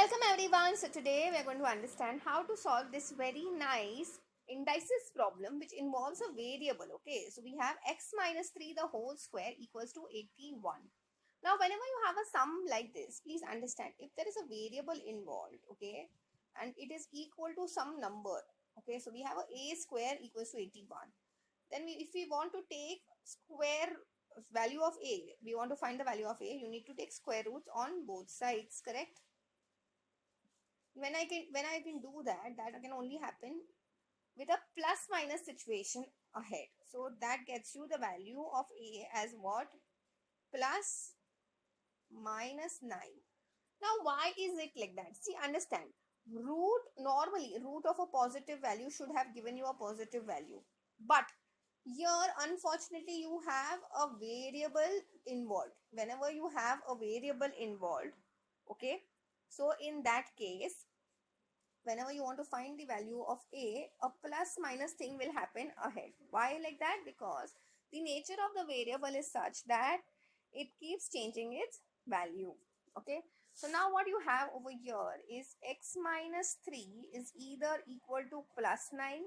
Welcome everyone. So today we are going to understand how to solve this very nice indices problem which involves a variable. Okay, so we have x minus 3 the whole square equals to 81. Now whenever you have a sum like this, please understand if there is a variable involved, okay, and it is equal to some number. Okay, so we have a square equals to 81. Then if we want to take square value of a, we want to find the value of a, you need to take square roots on both sides, correct? When I can do that can only happen with a plus minus situation ahead. So that gets you the value of a as what? Plus minus 9. Now why is it like that? See, understand, normally root of a positive value should have given you a positive value, but here unfortunately you have a variable involved. Whenever you have a variable involved, okay, so in that case, whenever you want to find the value of a plus minus thing will happen ahead. Why like that? Because the nature of the variable is such that it keeps changing its value. Okay, so now what you have over here is x minus 3 is either equal to plus 9,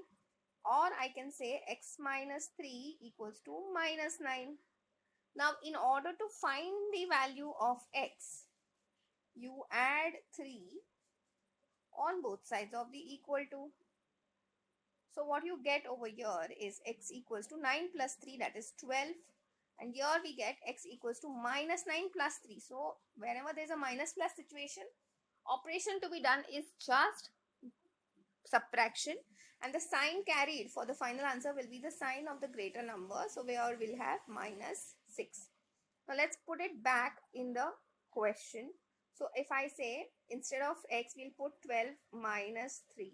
or I can say x minus 3 equals to minus 9. Now in order to find the value of x, you add 3 on both sides of the equal to. So what you get over here is x equals to 9 plus 3, that is 12. And here we get x equals to minus 9 plus 3. So whenever there is a minus plus situation, operation to be done is just subtraction. And the sign carried for the final answer will be the sign of the greater number. So where we'll have minus 6. Now let's put it back in the question. So if I say instead of x, we'll put 12 minus 3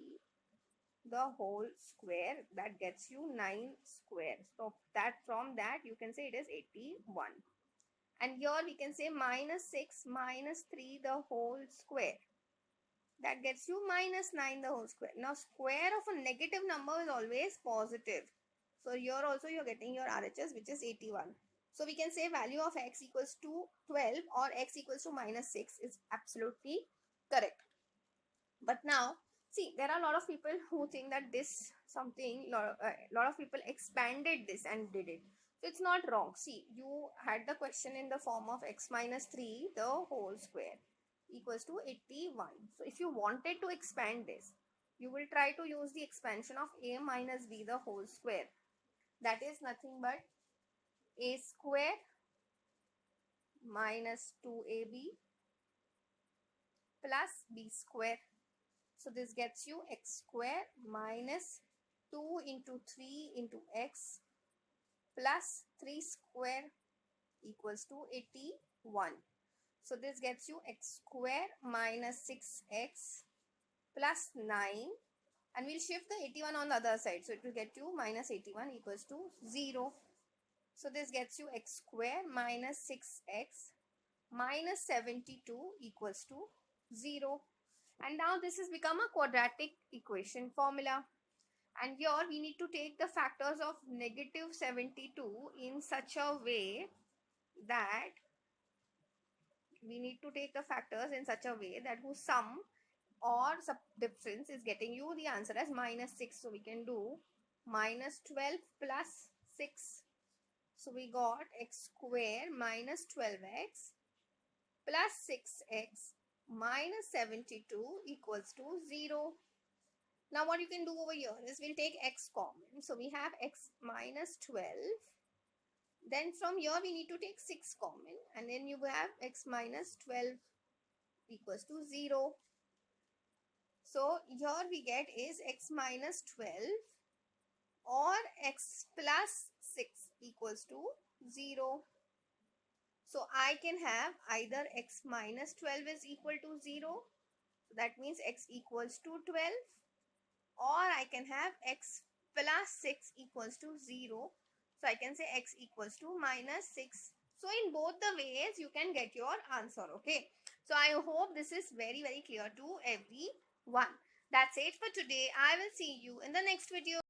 the whole square, that gets you 9 square. So that from that you can say it is 81. And here we can say minus 6 minus 3 the whole square, that gets you minus 9 the whole square. Now square of a negative number is always positive. So here also you're getting your RHS, which is 81. So we can say value of x equals to 12 or x equals to minus 6 is absolutely correct. But now, see, there are a lot of people who think that this something, lot of people expanded this and did it. So it's not wrong. See, you had the question in the form of x minus 3 the whole square equals to 81. So if you wanted to expand this, you will try to use the expansion of a minus b the whole square. That is nothing but a square minus 2ab plus b square. So this gets you x square minus 2 into 3 into x plus 3 square equals to 81. So this gets you x square minus 6x plus 9, and we'll shift the 81 on the other side. So it will get you minus 81 equals to 0. So this gets you x square minus 6x minus 72 equals to 0. And now this has become a quadratic equation formula. And here we need to take the factors of negative 72 in such a way that whose sum or difference is getting you the answer as minus 6. So we can do minus 12 plus 6. So we got x square minus 12x plus 6x minus 72 equals to 0. Now what you can do over here is we'll take x common. So we have x minus 12. Then from here we need to take 6 common, and then you have x minus 12 equals to 0. So here we get is x minus 12 or x plus 6 equals to 0. So I can have either x minus 12 is equal to 0. So that means x equals to 12, or I can have x plus 6 equals to 0. So I can say x equals to minus 6. So in both the ways you can get your answer. Okay. So I hope this is very clear to everyone. That's it for today. I will see you in the next video.